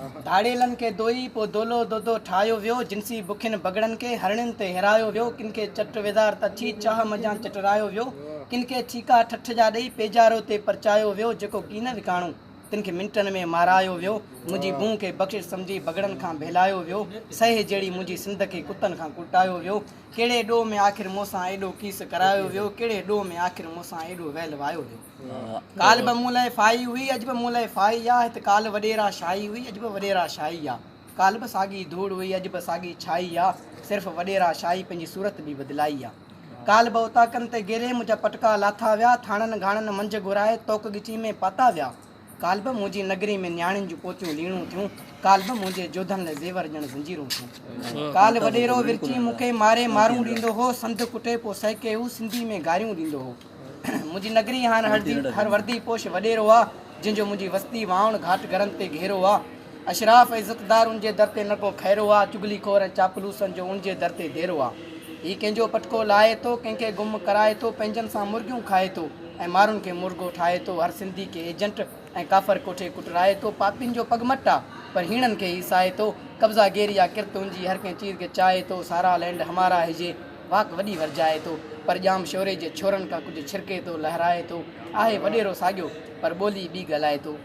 धाड़ेलन के दोई पो दोलो दोदो ठायो वियो जिनसी बुखिन बगड़न के हरणन ते हिरायो वियो किनके चट वेदार तछी चाह मजा चटरायो वियो किनके चीका ठठ जा ॾेई पेजारो ते परचायो वियो जेको कीन विकाणो तिनके मिंटन में मारायो वियो मुंहिंजी बूह के बख़्शिश समझी बगड़न खां भेलायो वियो सहे जहिड़ी मुंहिंजी सिंध के कुतन खां कुटायो वियो कहिड़े ॾोह में आख़िर मूंसां एॾो कीस करायो वियो कहिड़े ॾोह में आख़िर मूंसां एॾो वैल वायो वियो काल बि मूं लाइ फाई हुई अॼु बि मूं लाइ फाई आहे हिते काल वॾेरा शाही हुई अॼु बि वॾेरा शाही आहे काल बि साॻी धूड़ हुई अॼु बि साॻी छाई आहे सिर्फ़ु वॾेरा शाही पंहिंजी सूरत बि बदिलाई आहे काल बि उताकनि ते गेरे मुंहिंजा पटका लाथा विया थाणनि घाणनि मंझि घुराए तोक गिची में पाता विया काल बि मुंहिंजी नगरी में न्याणियुनि जूं पोचियूं लीणूं थियूं काल बि मुंहिंजे जोधन लाइ ज़ेवर ॼण ज़ंजीरूं थियूं काल वॾेरो विरची मूंखे मारे मारूं ॾींदो हो संद कुटे पोइ सहके हू सिंधी में गारियूं ॾींदो हो मुंहिंजी नगरी हाणे हर वर्दी पोश वॾेरो आहे जंहिंजो मुंहिंजी वस्ती वाउण घाट घरनि ते घेरो आहे अशराफ़ इज़तदार उनजे दर ते न को खैरो आहे चुगली खोर ऐं चापलूसनि जो उनजे दर ते देरो आहे हीउ कंहिंजो पटको लाहे थो कंहिंखे गुम कराए थो पंहिंजनि सां मुर्गियूं खाए थो ऐं माण्हुनि खे मुर्गो ठाहे थो हर सिंधी के एजेंट ऐं काफ़र कोठे कुटराए थो पापियुनि जो पगमट आहे पर हीणनि खे ई साए थो कब्ज़ा गेरिया किरत हुनजी हर कंहिं चीज़ खे चाहे थो सारा लैंड हमारा हिजे वाक वॾी वरजाए थो पर ॼाम शोरे जे छोरनि खां कुझु छिरके थो लहराए थो आहे वॾेरो साॻियो पर ॿोली ॿी ॻाल्हाए थो